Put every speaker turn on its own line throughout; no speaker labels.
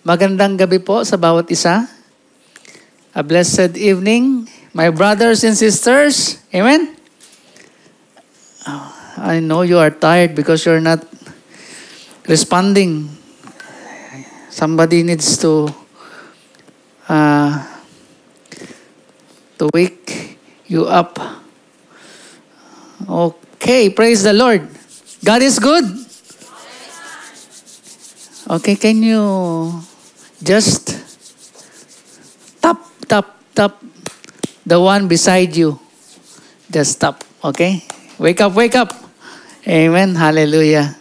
Magandang gabi po sa bawat isa. A blessed evening, my brothers and sisters. Amen? I know you are tired because you're not responding. Somebody needs to wake you up. Okay, praise the Lord. God is good. Okay, can you just tap the one beside you? Just tap, okay? Wake up, wake up. Amen. Hallelujah.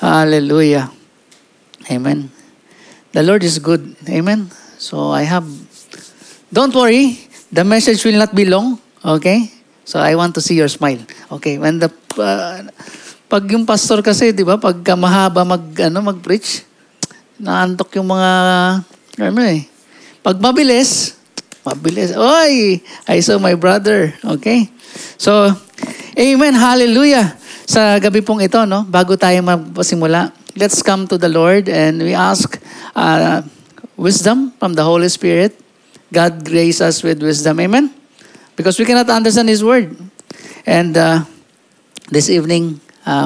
Hallelujah. Amen. The Lord is good. Amen. So don't worry, the message will not be long, okay? So I want to see your smile. Okay, when pag yung pastor kasi, di ba, pag mahaba mag-preach, naantok yung mga, pag mabilis, oy, I saw my brother, okay? So, amen, hallelujah. Sa gabi pong ito, no, bago tayo magpasimula, let's come to the Lord and we ask wisdom from the Holy Spirit. God grace us with wisdom, amen? Because we cannot understand His Word. And this evening,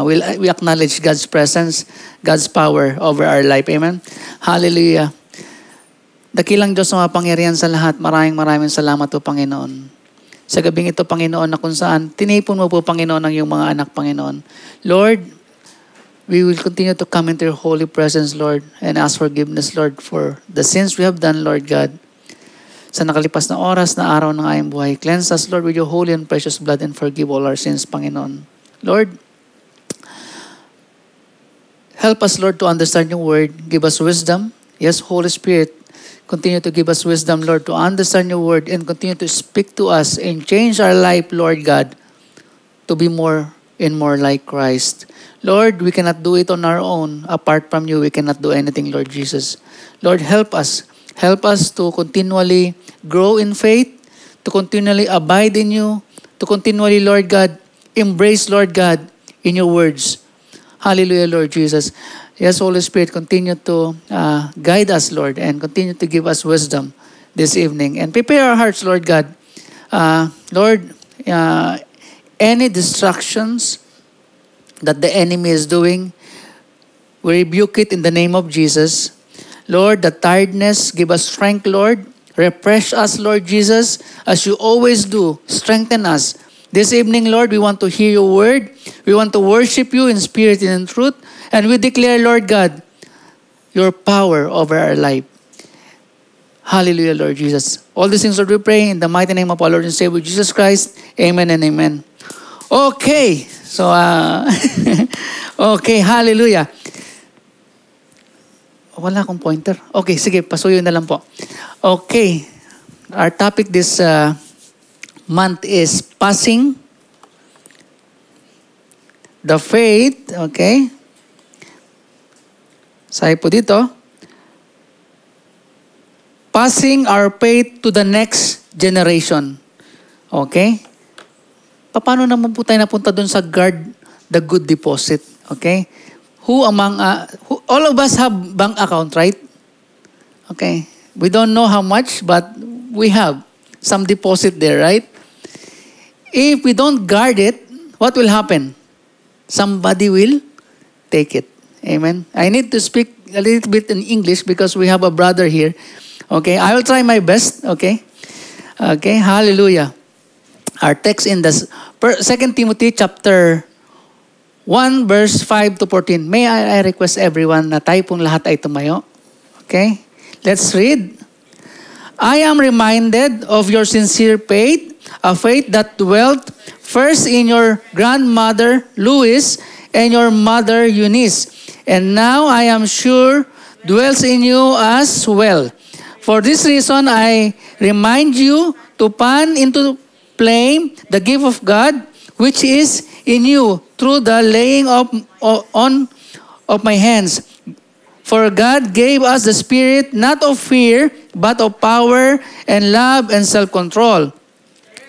we acknowledge God's presence, God's power over our life. Amen? Hallelujah. Dakilang Diyos na mapangyarihan sa lahat. Maraming salamat po, Panginoon. Sa gabing ito, Panginoon, na kung saan tinipon mo po, Panginoon, ang iyong mga anak, Panginoon. Lord, we will continue to come into your holy presence, Lord, and ask forgiveness, Lord, for the sins we have done, Lord God. Sa nakalipas na oras na araw ng aming buhay, cleanse us, Lord, with your holy and precious blood and forgive all our sins, Panginoon. Lord, help us, Lord, to understand your word. Give us wisdom. Yes, Holy Spirit, continue to give us wisdom, Lord, to understand your word and continue to speak to us and change our life, Lord God, to be more and more like Christ. Lord, we cannot do it on our own. Apart from you, we cannot do anything, Lord Jesus. Lord, help us. Help us to continually grow in faith, to continually abide in you, to continually, Lord God, embrace, Lord God, in your words. Hallelujah, Lord Jesus. Yes, Holy Spirit, continue to guide us, Lord, and continue to give us wisdom this evening. And prepare our hearts, Lord God. Lord, any distractions that the enemy is doing, we rebuke it in the name of Jesus. Lord, the tiredness, give us strength, Lord. Refresh us, Lord Jesus, as you always do. Strengthen us. This evening, Lord, we want to hear your word. We want to worship you in spirit and in truth. And we declare, Lord God, your power over our life. Hallelujah, Lord Jesus. All these things, Lord, we pray in the mighty name of our Lord and Savior, Jesus Christ. Amen and amen. Okay. So, okay, hallelujah. Wala akong pointer. Okay, sige, pasuyo na lang po. Okay. Our topic this month is passing the faith. Okay. Sabi po dito, passing our faith to the next generation. Okay. Paano naman po tayo napunta dun sa guard the good deposit? Okay. All of us have bank account, right? Okay. We don't know how much, but we have some deposit there, right? If we don't guard it, what will happen? Somebody will take it. Amen. I need to speak a little bit in English because we have a brother here. Okay. I will try my best. Okay. Okay. Hallelujah. Our text in the 2 Timothy chapter 1 verse 5 to 14. May I request everyone na tayo pong lahat ay tumayo? Okay? Let's read. I am reminded of your sincere faith, a faith that dwelt first in your grandmother Lois and your mother Eunice, and now I am sure dwells in you as well. For this reason, I remind you to fan into flame the gift of God, which is in you through the laying on of my hands. For God gave us the Spirit not of fear, but of power and love and self-control.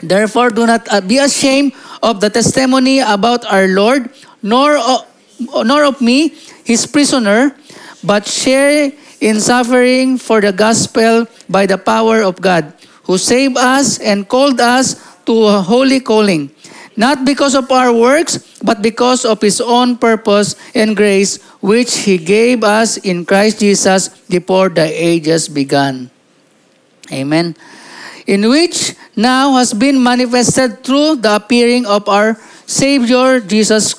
Therefore, do not be ashamed of the testimony about our Lord, nor of me, His prisoner, but share in suffering for the gospel by the power of God, who saved us and called us to a holy calling, not because of our works, but because of His own purpose and grace, which He gave us in Christ Jesus before the ages began. Amen. In which now has been manifested through the appearing of our Savior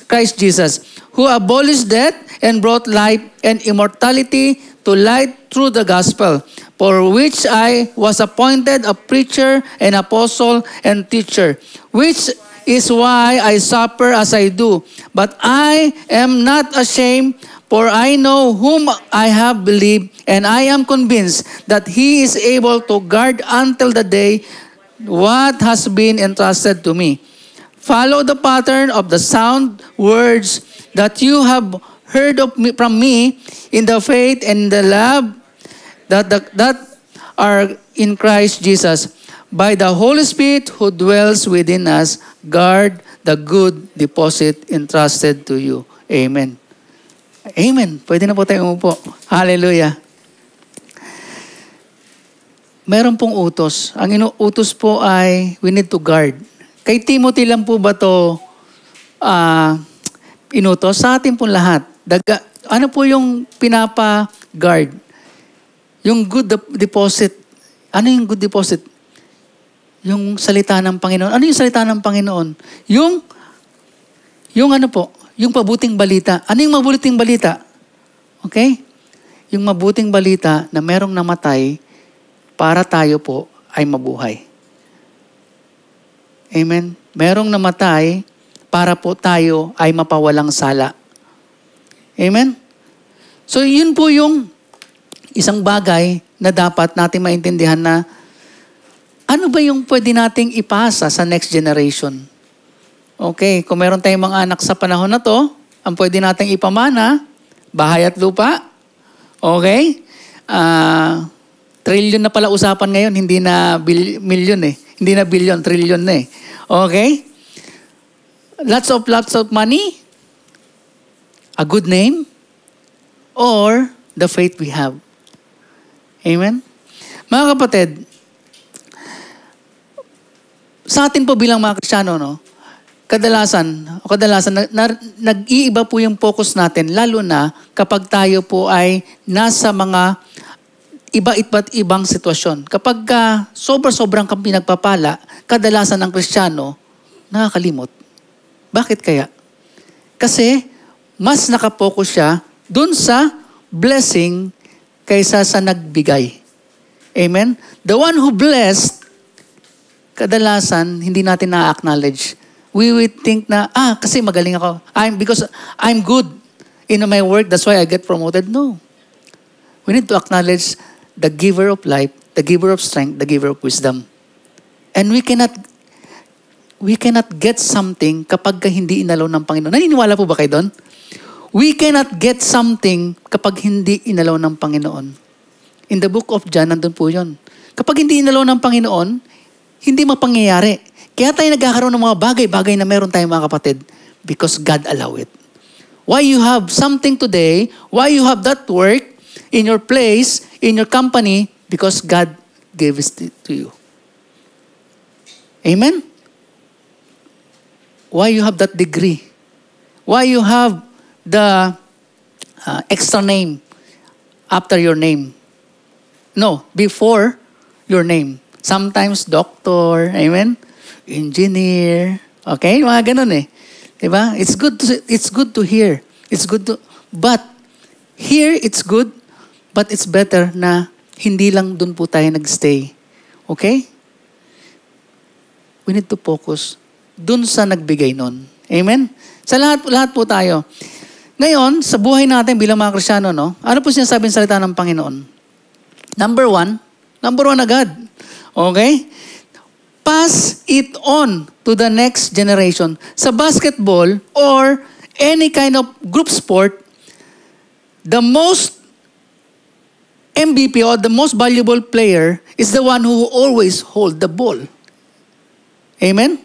Christ Jesus, who abolished death and brought life and immortality to light through the gospel, for which I was appointed a preacher and apostle and teacher, which is why I suffer as I do. But I am not ashamed, for I know whom I have believed, and I am convinced that He is able to guard until the day what has been entrusted to me. Follow the pattern of the sound words that you have heard from me in the faith and the love that are in Christ Jesus. By the Holy Spirit who dwells within us, guard the good deposit entrusted to you. Amen. Amen. Pwede na po tayo umupo. Hallelujah. Meron pong utos. Ang utos po ay we need to guard. Kay Timothy lang po ba ito inutos? Sa atin po lahat. Ano po yung pinapa-guard? Yung good deposit. Ano yung good deposit? Yung salita ng Panginoon. Ano yung salita ng Panginoon? Yung ano po? Yung mabuting balita. Ano yung mabuting balita? Okay? Yung mabuting balita na merong namatay para tayo po ay mabuhay. Amen? Merong namatay para po tayo ay mapawalang sala. Amen? So yun po yung isang bagay na dapat natin maintindihan na ano ba yung pwede nating ipasa sa next generation? Okay, kung meron tayong mga anak sa panahon na to, ang pwede nating ipamana, bahay at lupa. Okay? Trillion na pala usapan ngayon, hindi na million eh. Hindi na billion, trillion na eh. Okay? Lots of money, a good name, or the faith we have. Amen? Mga kapatid, sa atin po bilang mga Kristiyano, no, kadalasan nag-iiba po yung focus natin, lalo na kapag tayo po ay nasa mga iba't ibang sitwasyon. Kapag sobrang kang pinagpapala, kadalasan ng Kristiyano, nakakalimot. Bakit kaya? Kasi mas nakapokus siya dun sa blessing kaysa sa nagbigay. Amen? The one who blessed, kadalasan hindi natin na-acknowledge. We would think na, kasi magaling ako. Because I'm good in my work, that's why I get promoted. No. We need to acknowledge the giver of life, the giver of strength, the giver of wisdom. And we cannot get something kapag hindi inalaw ng Panginoon. Naniniwala po ba kayo doon? We cannot get something kapag hindi inalaw ng Panginoon. In the book of John, nandun po yun. Kapag hindi inalaw ng Panginoon, hindi mapangyayari. Kaya tayo nagkakaroon ng mga bagay-bagay na meron tayong mga kapatid because God allow it. Why you have something today, why you have that work in your place, in your company, because God gave it to you. Amen? Why you have that degree? Why you have the extra name after your name? No, before your name. Sometimes doctor, amen? Engineer, okay? Mga ganun eh. Diba? It's good to hear. It's good to, but here it's good, but it's better na hindi lang dun po tayo nagstay. Okay? We need to focus dun sa nagbigay nun. Amen? Sa lahat po tayo. Ngayon, sa buhay natin bilang mga Kristiyano, no? Ano po sinasabi ng salita ng Panginoon? Number one agad. Okay? Pass it on to the next generation. Sa basketball or any kind of group sport, the most MVP or the most valuable player is the one who always hold the ball. Amen?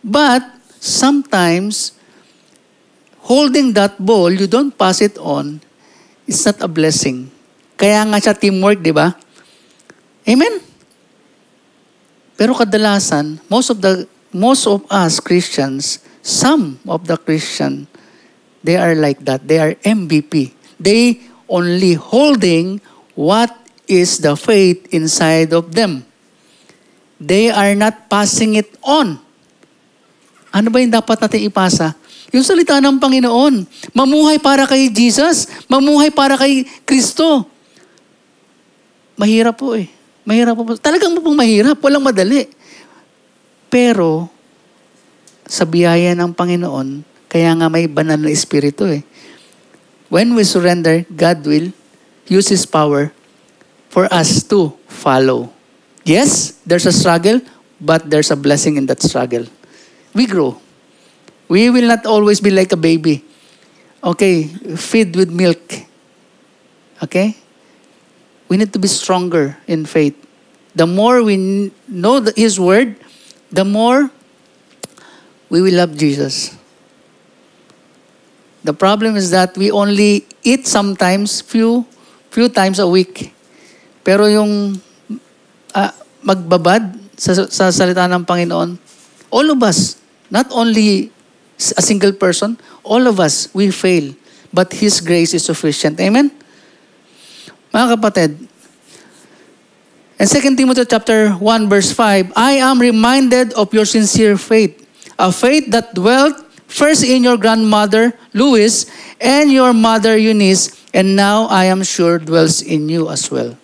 But sometimes, holding that ball, you don't pass it on, it's not a blessing. Kaya nga siya teamwork, di ba? Amen? Pero kadalasan, most of us Christians, some of the Christian, they are like that. They are MVP. They only holding what is the faith inside of them. They are not passing it on. Ano ba yung dapat natin ipasa? Yung salita ng Panginoon. Mamuhay para kay Jesus. Mamuhay para kay Kristo. Mahirap po eh. Mahirap po. Talagang pong mahirap. Walang madali. Pero, sa biyaya ng Panginoon, kaya nga may banal na espiritu eh. When we surrender, God will use His power for us to follow. Yes, there's a struggle, but there's a blessing in that struggle. We grow. We will not always be like a baby. Okay, feed with milk. Okay? We need to be stronger in faith. The more we know His Word, the more we will love Jesus. The problem is that we only eat sometimes, few times a week. Pero yung magbabad sa salita ng Panginoon, all of us, not only a single person, all of us, we fail. But His grace is sufficient. Amen? Mga kapatid, in 2 Timothy chapter 1 verse 5, I am reminded of your sincere faith, a faith that dwelt first in your grandmother Lois and your mother Eunice, and now I am sure dwells in you as well.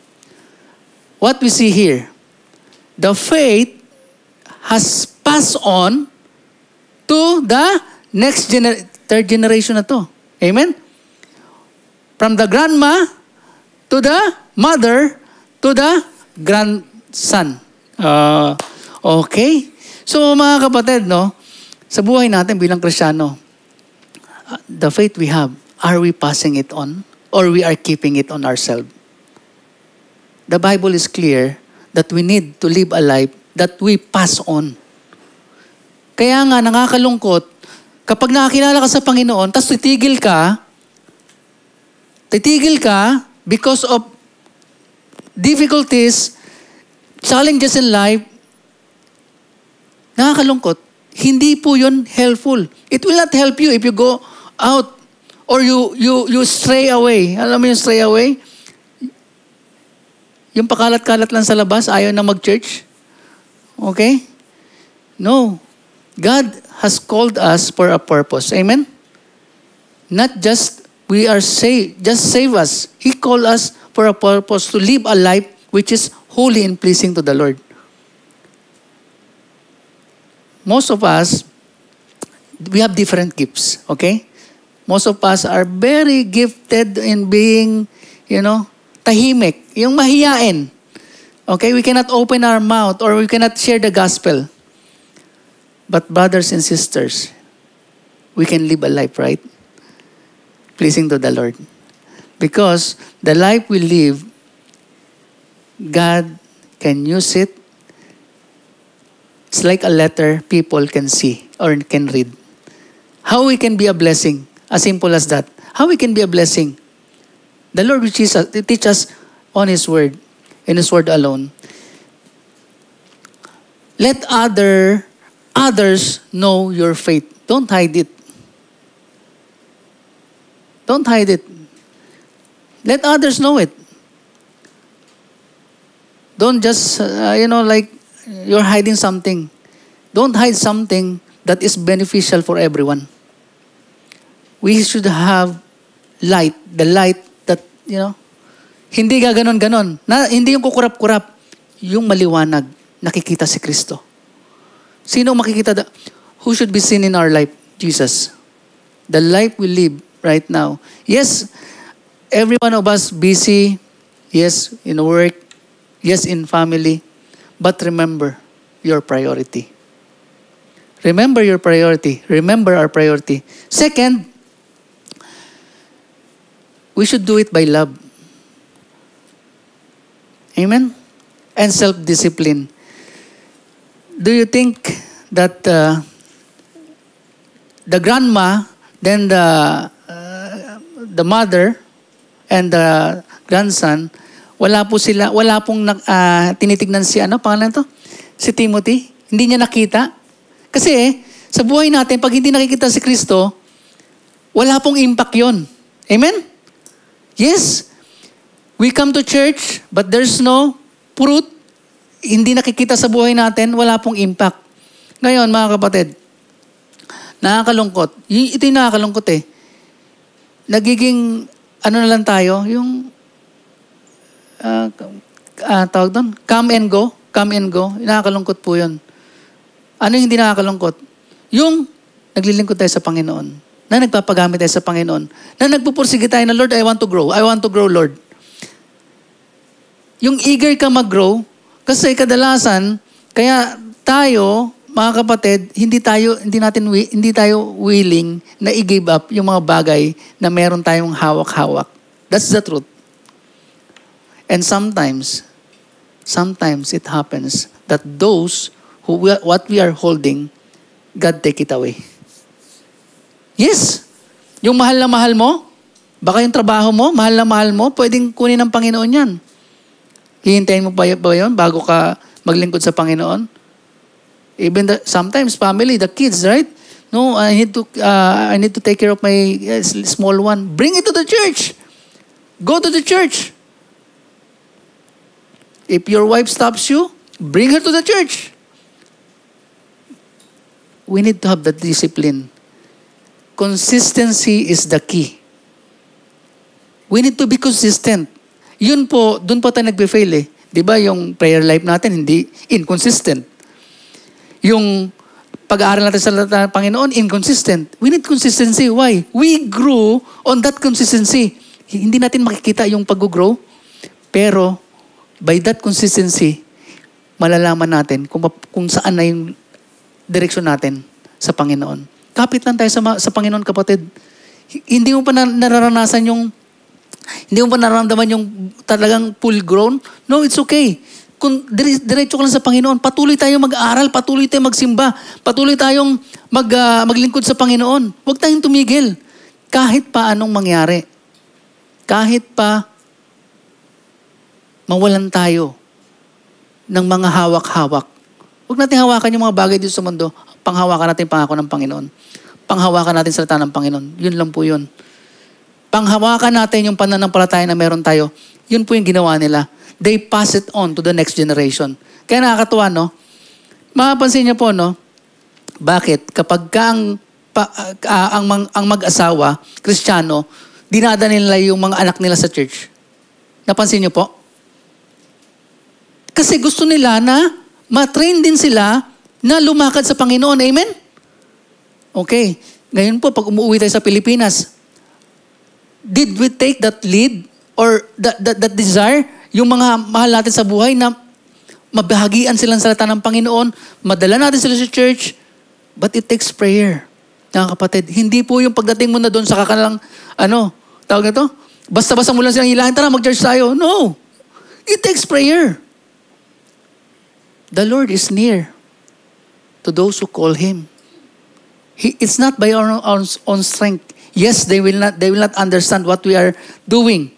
What we see here, the faith has passed on to the third generation na to. Amen? From the grandma to the mother to the grandson. Okay? So mga kapatid, no, sa buhay natin bilang Kristiyano, the faith we have, are we passing it on? Or we are keeping it on ourselves? The Bible is clear that we need to live a life that we pass on. Kaya nga, nakakalungkot, kapag nakakilala ka sa Panginoon, tapos titigil ka because of difficulties, challenges in life, nakakalungkot. Hindi po yun helpful. It will not help you if you go out or you stray away. Alam mo yung stray away? Yung pakalat-kalat lang sa labas, ayaw na mag-church. Okay? No. God has called us for a purpose. Amen? Not just we are saved, just save us. He called us for a purpose to live a life which is holy and pleasing to the Lord. Most of us, we have different gifts, okay? Most of us are very gifted in being, tahimik, yung mahiyain. Okay, we cannot open our mouth or we cannot share the gospel. But brothers and sisters, we can live a life, right? Pleasing to the Lord. Because the life we live, God can use it. It's like a letter people can see or can read. How we can be a blessing? As simple as that. How we can be a blessing? The Lord will teach us on His Word, in His Word alone. Let others know your faith. Don't hide it. Don't hide it. Let others know it. Don't just, like you're hiding something. Don't hide something that is beneficial for everyone. We should have light. The light that, hindi gaganon-ganon. Hindi yung kukurap-kurap. Yung maliwanag. Nakikita si Kristo. Sino makikita? Who should be seen in our life? Jesus. The life we live right now. Yes, every one of us busy. Yes, in work. Yes, in family. But remember your priority. Remember your priority. Remember our priority. Second, we should do it by love. Amen? And self-discipline. Do you think that the grandma, then the mother, and grandson, wala pong tinitignan si, pangalan to? Si Timothy. Hindi niya nakita. Kasi, sa buhay natin, pag hindi nakikita si Kristo, wala pong impact yon. Amen? Yes. We come to church, but there's no fruit. Hindi nakikita sa buhay natin, wala pong impact. Ngayon, mga kapatid, nakakalungkot. Ito yung nakakalungkot eh. Nagiging, na lang tayo, yung, tawag doon, come and go. Nakakalungkot po yun. Ano yung hindi nakakalungkot? Yung naglilingkod tayo sa Panginoon, na nagpapagamit tayo sa Panginoon, na nagpupursige tayo na, Lord, I want to grow, Lord. Yung eager ka mag-grow, kasi kadalasan, kaya tayo, mga kapatid, hindi tayo willing na i-give up yung mga bagay na meron tayong hawak-hawak. That's the truth. And sometimes it happens that those what we are holding, God take it away. Yes. Yung mahal na mahal mo, baka yung trabaho mo, mahal na mahal mo, pwedeng kunin ng Panginoon yan. Hihintayin mo pa yun bago ka maglingkod sa Panginoon? Even sometimes family, the kids, right? No, I need to take care of my small one. Bring it to the church. Go to the church. If your wife stops you, bring her to the church. We need to have that discipline. Consistency is the key. We need to be consistent. Yun po, dun po tayo nagbe-fail eh. Di ba yung prayer life natin, hindi inconsistent. Yung pag-aaral natin sa salita ng Panginoon, inconsistent. We need consistency. Why? We grew on that consistency. Hindi natin makikita yung pag-grow, pero by that consistency, malalaman natin kung saan na yung direksyon natin sa Panginoon. Kapit lang tayo sa Panginoon, kapatid. Hindi mo pa nararanasan hindi mo pa nararamdaman yung talagang full grown? No, it's okay. Kung diretso ka lang sa Panginoon, patuloy tayong mag-aaral, patuloy tayong magsimba, patuloy tayong maglingkod sa Panginoon. Huwag tayong tumigil. Kahit pa anong mangyari. Kahit pa mawalan tayo ng mga hawak-hawak. Huwag natin hawakan yung mga bagay dito sa mundo. Panghawakan natin pangako ng Panginoon. Panghawakan natin salita ng Panginoon. Yun lang po yun. Panghawakan natin yung pananampalataya na meron tayo. Yun po yung ginawa nila. They pass it on to the next generation. Kaya nakakatuwa, no? Mapapansin niyo po, no? Bakit? Kapag ang mag-asawa, Kristiyano, dinadala nila yung mga anak nila sa church. Napansin niyo po? Kasi gusto nila na matrain din sila na lumakad sa Panginoon. Amen? Okay. Ngayon po, pag umuwi tayo sa Pilipinas, did we take that lead or that desire, yung mga mahal natin sa buhay na mabahagian silang salita ng Panginoon, madala natin sila sa church, but it takes prayer. Mga kapatid, hindi po yung pagdating mo na doon sa kakalang, tawag nito? Basta-basta mo lang silang hilahin, tara mag-church tayo. No. It takes prayer. The Lord is near to those who call Him. It's not by our own strength. Yes, they will not understand what we are doing.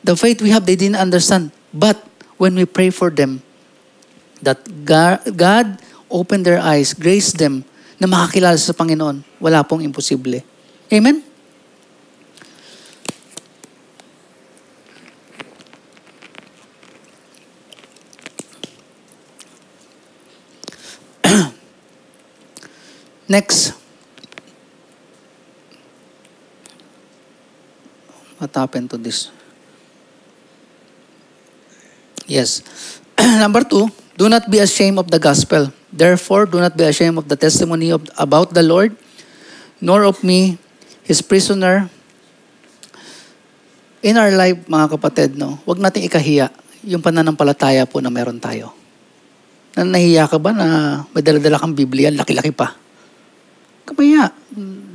The faith we have, they didn't understand. But when we pray for them, that God opened their eyes, graced them, na makakilala sa Panginoon, wala pong imposible. Amen? Next. What happened to this? Yes. Number 2, do not be ashamed of the gospel. Therefore, do not be ashamed of the testimony about the Lord, nor of me, His prisoner. In our life, mga kapatid, huwag nating ikahiya yung pananampalataya po na meron tayo. Nahiya ka ba na may dala-dala kang Biblia, laki-laki pa? Kamaya,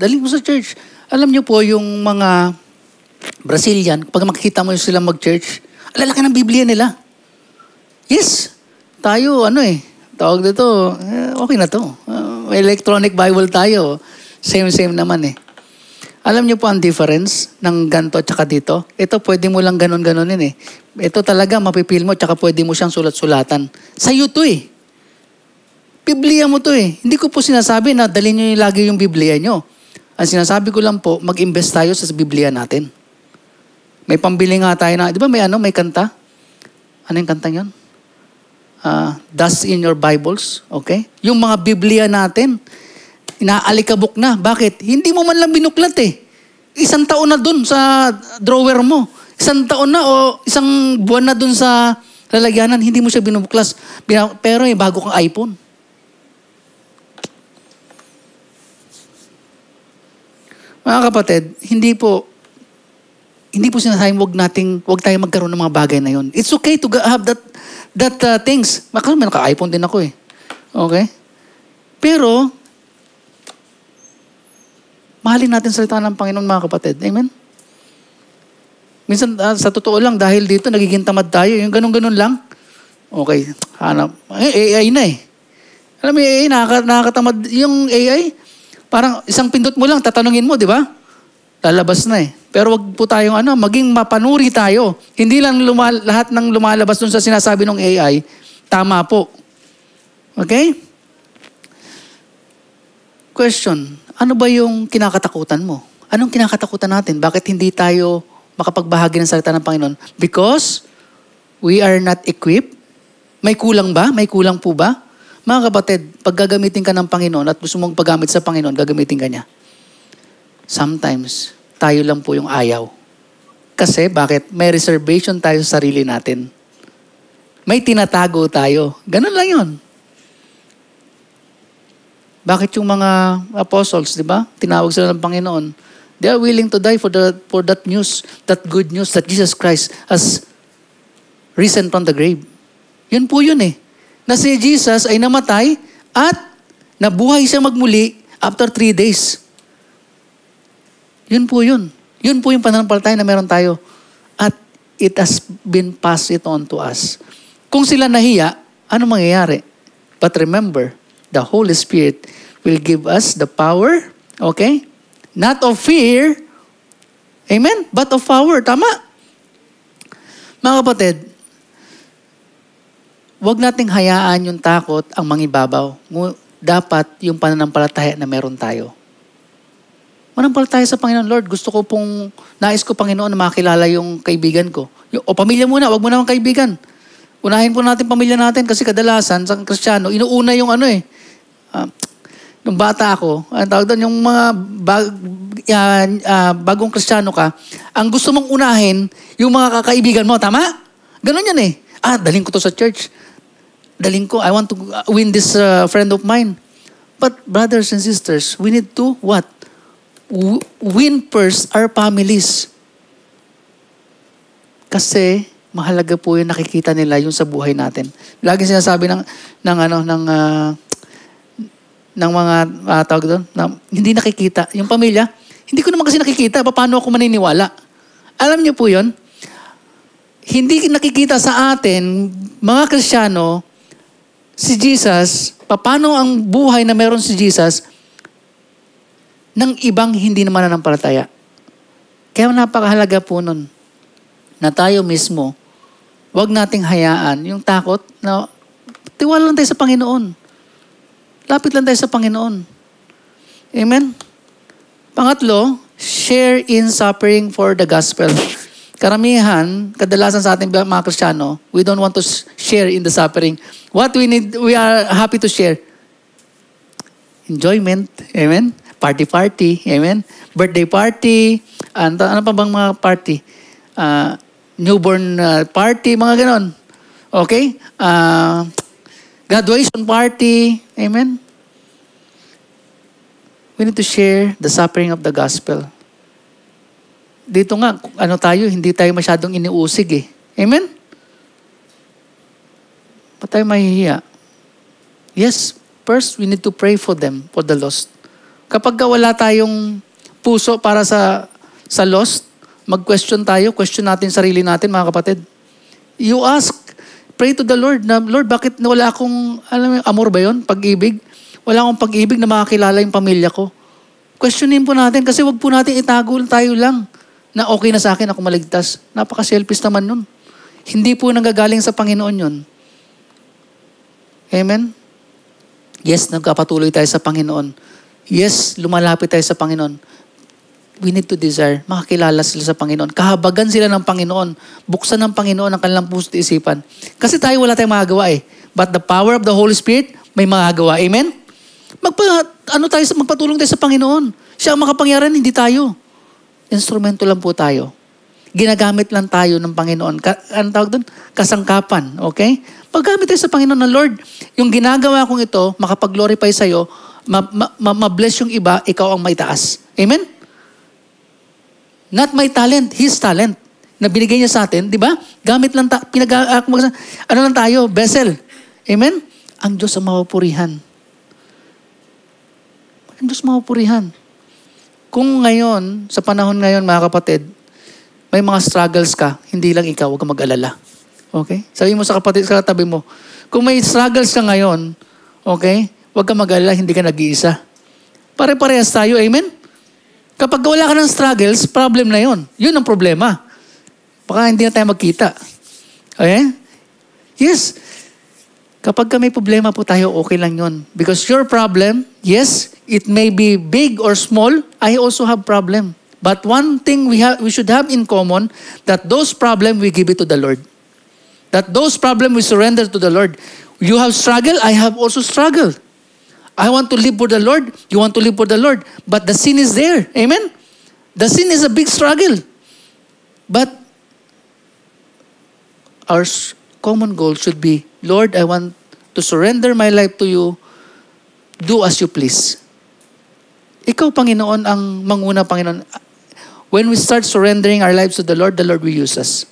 dali mo sa church. Alam niyo po yung mga Brazilian, pag makikita mo sila mag-church, alalaki ng Biblia nila. Yes. Tayo, tawag dito, okay na to. May electronic Bible tayo. Same naman eh. Alam niyo po ang difference ng ganto at saka dito? Ito pwede mo lang ganon-ganonin eh. Ito talaga mapipil mo at saka pwede mo siyang sulat-sulatan. Sa'yo to eh. Biblia mo to eh. Hindi ko po sinasabi na dalhin niyo lagi yung Biblia niyo. Ang sinasabi ko lang po, mag-invest tayo sa Biblia natin. May pambili nga tayo na, di ba may kanta? Ano yung kanta yun? Dust in your Bibles. Okay? Yung mga Biblia natin, inaalikabok na. Bakit? Hindi mo man lang binuklat eh. Isang taon na dun sa drawer mo. Isang taon na o isang buwan na dun sa lalagyanan, hindi mo siya binubuklas. Pero bago kang iPhone. Mga kapatid, hindi po sinasayang wag tayo magkaroon ng mga bagay na yun. It's okay to have that things. Baka may naka-iPhone din ako eh. Okay? Pero, mahalin natin salita ng Panginoon mga kapatid. Amen? Minsan, sa totoo lang, dahil dito, nagiging tamad tayo. Yung ganun-ganun lang. Okay, hanap. AI na eh. Alam mo, AI, nakakatamad. Yung AI, parang isang pindot mo lang, tatanungin mo, di ba? Lalabas na eh. Pero wag po tayong maging mapanuri tayo. Hindi lang lahat ng lumalabas dun sa sinasabi ng AI, tama po. Okay? Question, ano ba yung kinakatakutan mo? Anong kinakatakutan natin? Bakit hindi tayo makapagbahagi ng salita ng Panginoon? Because we are not equipped? May kulang ba? May kulang po ba? Mga kapatid, pag gagamitin ka ng Panginoon at gusto mong paggamit sa Panginoon, gagamitin ka niya. Sometimes, tayo lang po yung ayaw. Kasi, bakit? May reservation tayo sa sarili natin. May tinatago tayo. Ganun lang yun. Bakit yung mga apostles, di ba? Tinawag sila ng Panginoon. They are willing to die for that news, that good news that Jesus Christ has risen from the grave. Yun po yun eh. Na si Jesus ay namatay at nabuhay siya magmuli after 3 days. Yun po yun. Yun po yung pananampalataya na meron tayo. At it has been passed it on to us. Kung sila nahiya, ano mangyayari? But remember, the Holy Spirit will give us the power, okay? Not of fear, amen? But of power, tama? Mga kapatid, huwag nating hayaan yung takot ang mangibabaw. Dapat yung pananampalataya na meron tayo. Manampalataya sa Panginoon, Lord, nais ko, Panginoon, na makilala yung kaibigan ko. O pamilya muna, wag mo naman kaibigan. Unahin po natin pamilya natin kasi kadalasan sa Kristiyano, inuuna yung nung bata ako, ang tawag doon, yung mga bagong Kristiyano ka, ang gusto mong unahin, yung mga kakaibigan mo, tama? Ganon yan eh. Daling ko to sa church. Daling ko, I want to win this friend of mine. But brothers and sisters, we need to what? Win first our families. Kasi mahalaga po yung nakikita nila yung sa buhay natin. Lagi sinasabi ng mga tawag doon, na hindi nakikita. Yung pamilya, hindi ko naman kasi nakikita. Paano ako maniniwala? Alam niyo po yun? Hindi nakikita sa atin, mga Kristiyano, si Jesus, paano ang buhay na meron si Jesus ng ibang hindi naman nanampalataya. Kaya napakahalaga po nun na tayo mismo, wag nating hayaan yung takot na tiwala lang tayo sa Panginoon. Lapit lang tayo sa Panginoon. Amen? Pangatlo, share in suffering for the gospel. Karamihan, kadalasan sa ating mga Kristiyano, we don't want to share in the suffering. What we need, we are happy to share. Enjoyment. Amen? Party. Amen? Birthday party. Ano pa bang mga party? Newborn party, mga ganon. Okay? Graduation party. Amen? We need to share the suffering of the gospel. Dito nga, hindi tayo masyadong iniusig eh. Amen? Ba't tayo mahihiya? Yes, first, we need to pray for them, for the lost. Kapag wala tayong puso para sa lost, mag-question tayo, question natin sarili natin, mga kapatid. You ask, pray to the Lord, na, Lord, bakit wala akong, amor ba yun? Pag-ibig? Wala akong pag-ibig na makakilala yung pamilya ko. Questionin po natin kasi wag po natin itago tayo lang na okay na sa akin, ako maligtas. Napaka-selfish naman nun. Hindi po nanggagaling sa Panginoon yun. Amen? Yes, nagkapatuloy tayo sa Panginoon. Yes, lumalapit tayo sa Panginoon. We need to desire. Makakilala sila sa Panginoon. Kahabagan sila ng Panginoon. Buksan ng Panginoon ang kanilang puso't isipan. Kasi tayo wala tayong magagawa eh. But the power of the Holy Spirit, may magagawa. Amen? Magpatulong tayo sa Panginoon. Siya ang makapangyarihan, hindi tayo. Instrumento lang po tayo. Ginagamit lang tayo ng Panginoon. Anong tawag doon? Kasangkapan. Okay? Paggamit tayo sa Panginoon ng Lord, yung ginagawa kong ito, makapag-glorify sa'yo, ma-bless yung iba, ikaw ang may taas. Amen? Not my talent, His talent. Na binigay niya sa atin, di ba? Gamit lang ano lang tayo? Vessel. Amen? Ang Diyos ang mapupurihan. Ang Diyos mapupurihan. Kung ngayon, sa panahon ngayon, mga kapatid, may mga struggles ka, hindi lang ikaw, huwag kang mag-alala. Okay? Sabi mo sa kapatid, sa tabi mo, kung may struggles ka ngayon, okay, huwag kang mag-alala, hindi ka nag-iisa. Pare-parehas tayo, amen? Kapag wala ka ng struggles, problem na yon. Yun ang problema. Baka hindi na tayo magkita. Okay? Yes. Kapag may problema po tayo, okay lang yun. Because your problem, yes, it may be big or small, I also have problem. But one thing we should have in common, that those problems, we give it to the Lord. That those problems, we surrender to the Lord. You have struggle, I have also struggled. I want to live for the Lord, you want to live for the Lord. But the sin is there. Amen? The sin is a big struggle. But our common goal should be, Lord, I want to surrender my life to you. Do as you please. Ikaw, Panginoon, ang manguna, Panginoon. When we start surrendering our lives to the Lord will use us.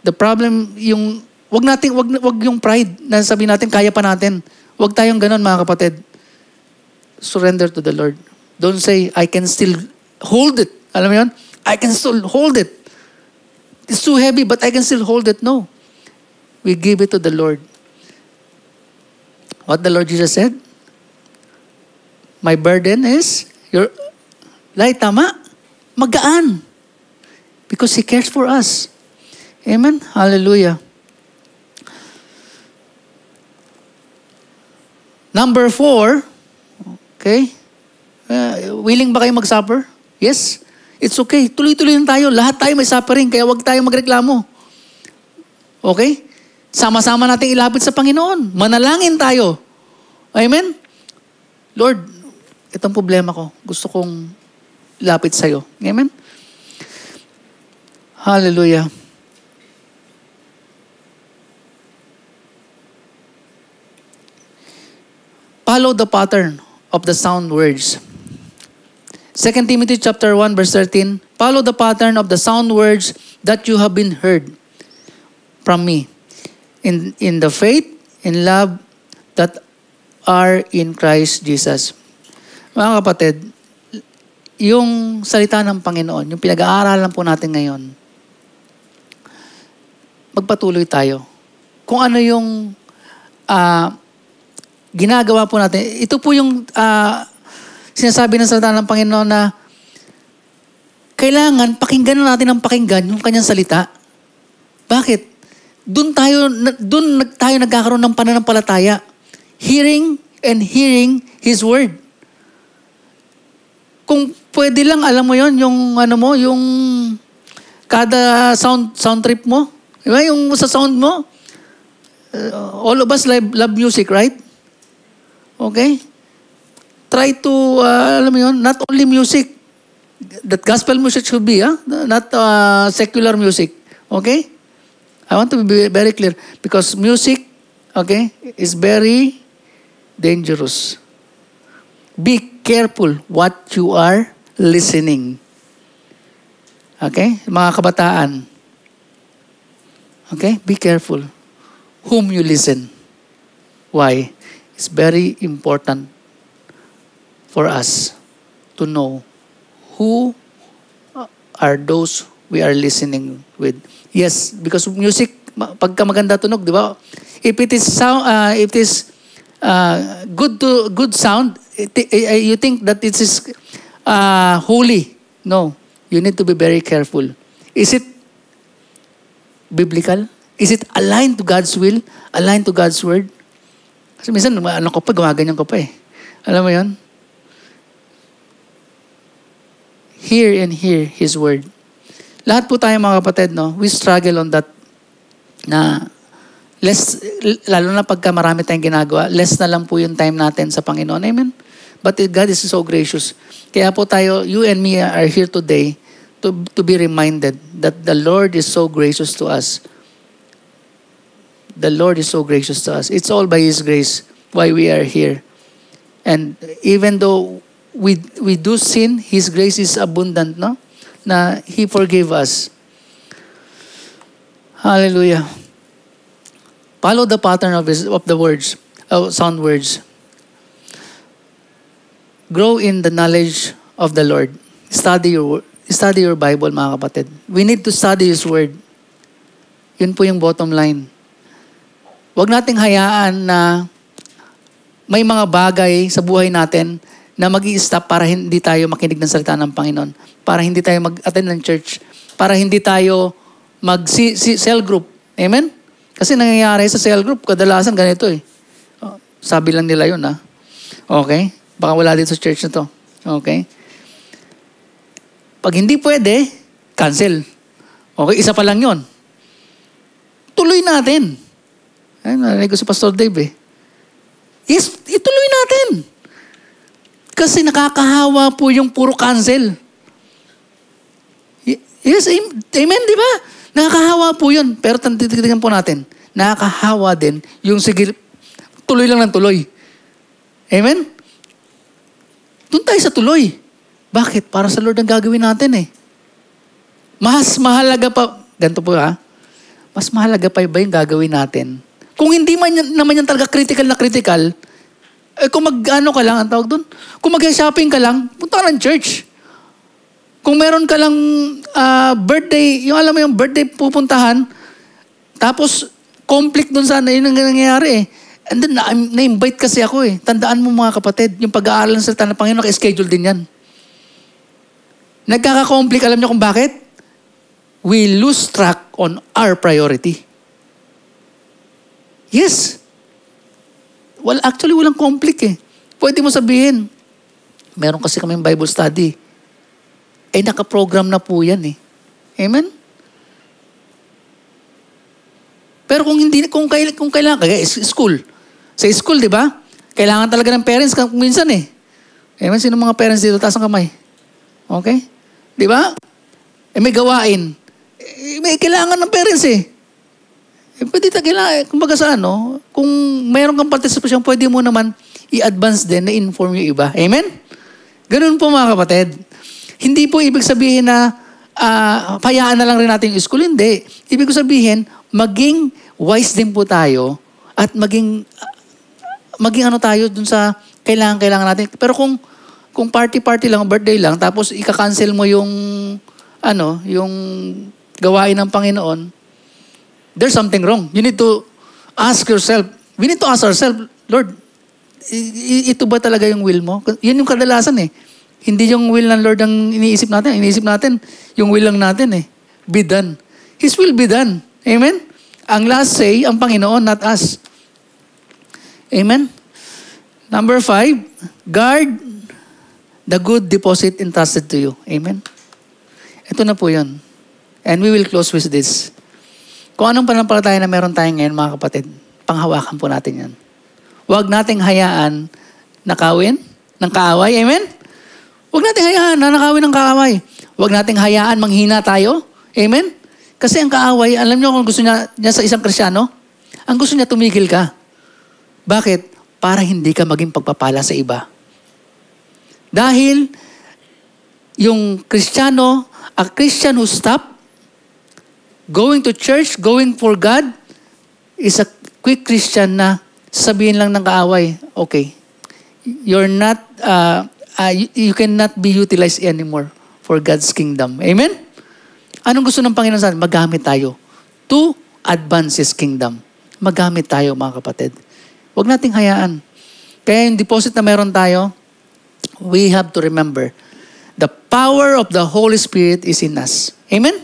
The problem, wag yung pride na sabihin natin, kaya pa natin. Wag tayong ganon, mga kapatid. Surrender to the Lord. Don't say, I can still hold it. Alam mo yun? I can still hold it. It's too heavy, but I can still hold it. No. We give it to the Lord. What the Lord Jesus said? My burden is your light, tama? Magaan. Because He cares for us. Amen? Hallelujah. Number 4, okay? Willing ba kayo mag-suffer? Yes. It's okay. Tuloy-tuloy lang tayo. Lahat tayo may suffering, kaya wag tayo magreklamo. Okay? Sama-sama natin ilapit sa Panginoon. Manalangin tayo. Amen? Lord, itong problema ko, gusto kong ilapit sa'yo. Amen? Hallelujah. Follow the pattern of the sound words. 2 Timothy chapter 1 verse 13, follow the pattern of the sound words that you have been heard from me in the faith, in love that are in Christ Jesus. Mga kapatid, yung salita ng Panginoon, yung pinag-aaralan po natin ngayon, magpatuloy tayo. Kung ano yung ginagawa po natin, ito po yung sinasabi ng salita ng Panginoon na kailangan pakinggan natin ng pakinggan yung kanyang salita. Bakit? Doon tayo nagkakaroon ng pananampalataya. Hearing and hearing His Word. Kung pwede lang, alam mo yon yung yung kada sound trip mo, diba? Yung sa sound mo, all of us love music, right? Okay? Try to, alam mo yun, not only music, that gospel music should be, not secular music. Okay? I want to be very clear. Because music, okay, is very dangerous. Be careful what you are listening. Okay? Mga kabataan. Okay? Be careful whom you listen. Why? It's very important for us to know who are those we are listening with. Yes, because music, pagka maganda tunog, di ba? If it is sound, good sound, you think that it is holy. No. You need to be very careful. Is it biblical? Is it aligned to God's will? Aligned to God's word? Kasi minsan, gumaganyan ko pa eh. Alam mo yun? Hear and hear His word. Lahat po tayo mga kapatid, no? We struggle on that na lalo na pagka marami tayong ginagawa, less na lang po yung time natin sa Panginoon. Amen? But God is so gracious. Kaya po tayo, you and me are here today to be reminded that the Lord is so gracious to us. The Lord is so gracious to us. It's all by His grace why we are here. And even though we do sin, His grace is abundant, no? Na He forgave us. Hallelujah. Follow the pattern of the words, sound words. Grow in the knowledge of the Lord. Study your Bible, mga kapatid. We need to study His word. Yun po yung bottom line. Huwag nating hayaan na may mga bagay sa buhay natin na mag-i-stop para hindi tayo makinig ng salita ng Panginoon. Para hindi tayo mag-attend ng church. Para hindi tayo mag-cell group. Amen? Kasi nangyayari sa cell group, kadalasan ganito eh. Sabi lang nila yun ha. Okay? Baka wala dito sa church na to. Okay? Pag hindi pwede, cancel. Okay? Isa pa lang yun. Tuloy natin. Ay, narinig ko si Pastor Dave eh. Yes, ituloy natin. Kasi nakakahawa po yung puro cancel. Yes, amen, di ba? Nakakahawa po yun. Pero tititignan po natin, nakakahawa din yung sige, tuloy lang ng tuloy. Amen? Doon tayo sa tuloy. Bakit? Para sa Lord ang gagawin natin eh. Mas mahalaga pa, ganito po ha, mas mahalaga pa ba yung gagawin natin? Kung hindi naman yan talaga critical na critical, eh kung mag-ano ka lang, ang tawag doon, kung mag-shopping ka lang, punta ka ng church. Kung meron ka lang birthday, yung alam mo yung birthday pupuntahan, tapos conflict doon sana, yun ang nangyayari eh. And then na-invite kasi ako eh. Tandaan mo mga kapatid, yung pag-aaral ng salita ng Panginoon, naka-schedule din yan. Nagkaka-conflict, alam niyo kung bakit? We lose track on our priority. Yes. Well, actually, walang conflict eh. Pwede mo sabihin, meron kasi kaming Bible study. Eh, nakaprogram na po yan eh. Amen? Pero kung hindi, kung kailangan, kaya school. Sa school, di ba? Kailangan talaga ng parents kung minsan eh. Amen? Sino mga parents dito? Taas ang kamay. Okay? Di ba? Eh, may gawain. Eh, may kailangan ng parents eh. Eh, pwede tayo kailangan, kumbaga sa ano, kung mayroon kang participation, pwede mo naman i-advance din na inform yung iba. Amen? Ganun po mga kapatid. Hindi po ibig sabihin na payaan na lang rin natin yung school. Hindi. Ibig sabihin, maging wise din po tayo at maging ano tayo dun sa kailangan natin. Pero kung party lang, birthday lang, tapos ika-cancel mo yung yung gawain ng Panginoon, there's something wrong. You need to ask yourself. We need to ask ourselves, Lord, ito ba talaga yung will mo? Yun yung kadalasan eh. Hindi yung will ng Lord ang iniisip natin. Iniisip natin, yung will lang natin eh. Be done. His will be done. Amen? Ang last say, ang Panginoon, not us. Amen? Number 5, guard the good deposit entrusted to you. Amen? Ito na po yun. And we will close with this. Kung anong panampalataya na meron tayo ngayon, mga kapatid, panghawakan po natin yan. Huwag nating hayaan nakawin ng kaaway. Amen? Huwag nating hayaan na nakawin ng kaaway. Huwag nating hayaan manghina tayo. Amen? Kasi ang kaaway, alam niyo kung gusto niya sa isang Kristiyano, ang gusto niya tumigil ka. Bakit? Para hindi ka maging pagpapala sa iba. Dahil yung Kristiyano, a Christian who stop going to church, going for God, is a quick Christian na sabihin lang ng kaaway, okay, you're not, you cannot be utilized anymore for God's kingdom. Amen? Anong gusto ng Panginoon sa atin? Magamit tayo to advance His kingdom. Magamit tayo, mga kapatid. Huwag nating hayaan. Kaya yung deposit na meron tayo, we have to remember the power of the Holy Spirit is in us. Amen?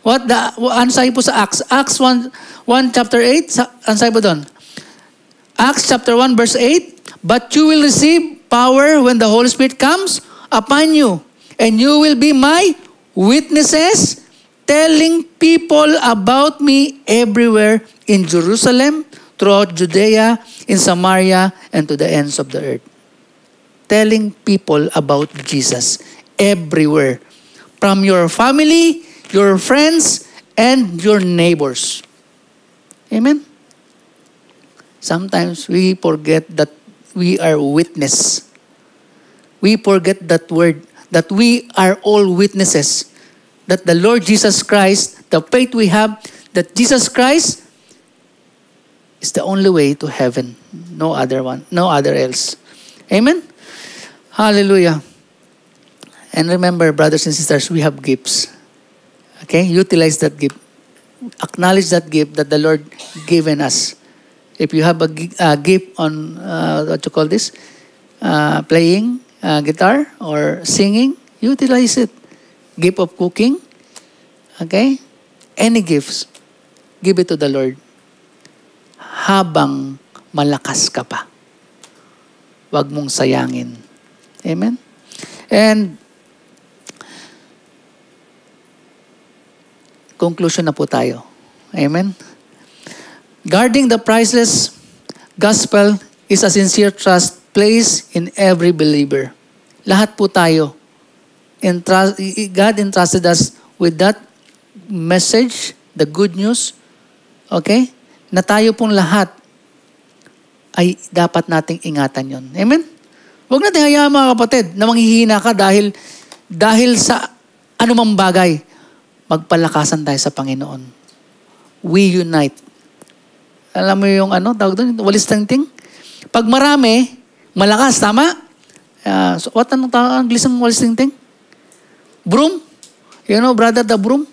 Ano sabi po sa Acts? Acts 1 chapter 8, ano sabi po doon? Acts chapter 1 verse 8, but you will receive power when the Holy Spirit comes upon you, and you will be my witnesses, telling people about me everywhere in Jerusalem, throughout Judea, in Samaria, and to the ends of the earth. Telling people about Jesus everywhere. From your family, your friends, and your neighbors. Amen? Sometimes we forget that we are witness. We forget that word, that we are all witnesses. That the Lord Jesus Christ, the faith we have, that Jesus Christ is the only way to heaven. No other one, no other else. Amen? Hallelujah. And remember, brothers and sisters, we have gifts. Okay? Utilize that gift. Acknowledge that gift that the Lord given us. If you have a gift on, what you call this? Playing guitar or singing, utilize it. Gift of cooking. Okay? Any gifts, give it to the Lord. Habang malakas ka pa. Huwag mong sayangin. Amen? And, conclusion na po tayo. Amen? Guarding the priceless gospel is a sincere trust placed in every believer. Lahat po tayo. God entrusted us with that message, the good news, okay? Na tayo pong lahat ay dapat nating ingatan yon. Amen? Huwag natin hayaan mga kapatid na manghihina ka dahil sa anumang bagay. Magpalakasan tayo sa Panginoon. We unite. Alam mo yung tawag doon, walis tingting? Pag marami, malakas, tama? So what anong tawag ang English ng walis tingting? Broom? You know, brother, the broom?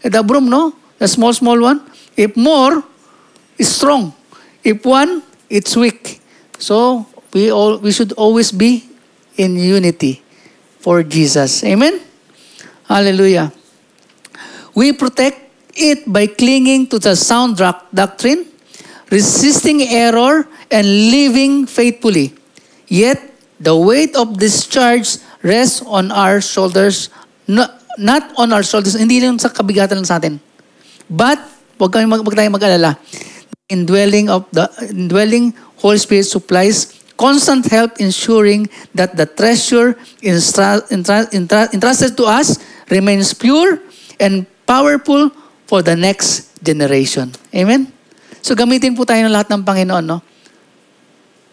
The broom, no? The small one. If more, is strong. If one, it's weak. So, we should always be in unity for Jesus. Amen? Hallelujah. We protect it by clinging to the sound doctrine, resisting error, and living faithfully. Yet, the weight of this charge rests on our shoulders, not on our shoulders, hindi lang sa kabigatan lang sa atin. But, huwag tayong mag-alala. Indwelling Holy Spirit supplies constant help, ensuring that the treasure entrusted to us remains pure and powerful for the next generation. Amen? So gamitin po tayo ng lahat ng Panginoon, no?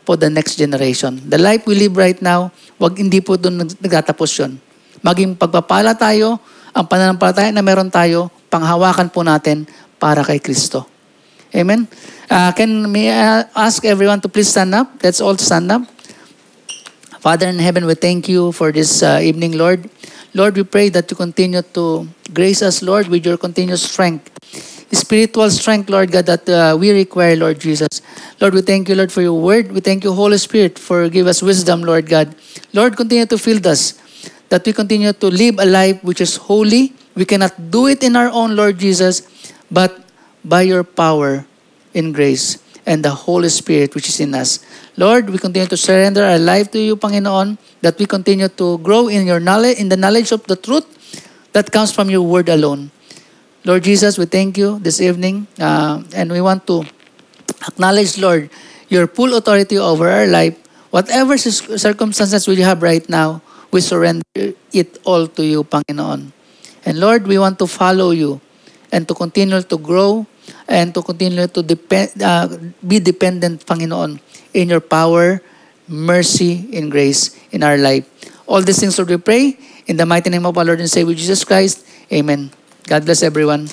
For the next generation. The life we live right now, hindi po doon nagtatapos yun. Maging pagpapala tayo, ang pananampalataya na meron tayo, panghawakan po natin para kay Kristo. Amen? May I ask everyone to please stand up? Let's all stand up. Father in heaven, we thank you for this evening, Lord. Lord, we pray that you continue to grace us, Lord, with your continuous strength. Spiritual strength, Lord God, that we require, Lord Jesus. Lord, we thank you, Lord, for your word. We thank you, Holy Spirit, for give us wisdom, Lord God. Lord, continue to fill us, that we continue to live a life which is holy. We cannot do it in our own, Lord Jesus, but by your power in grace and the Holy Spirit which is in us. Lord, we continue to surrender our life to you, Panginoon, that we continue to grow in your knowledge, in the knowledge of the truth that comes from your word alone. Lord Jesus, we thank you this evening, and we want to acknowledge, Lord, your full authority over our life. Whatever circumstances we have right now, we surrender it all to you, Panginoon. And Lord, we want to follow you and to continue to grow and to continue to be dependent, Panginoon, in your power, mercy, and grace in our life. All these things, Lord, we pray in the mighty name of our Lord and Savior Jesus Christ. Amen. God bless everyone.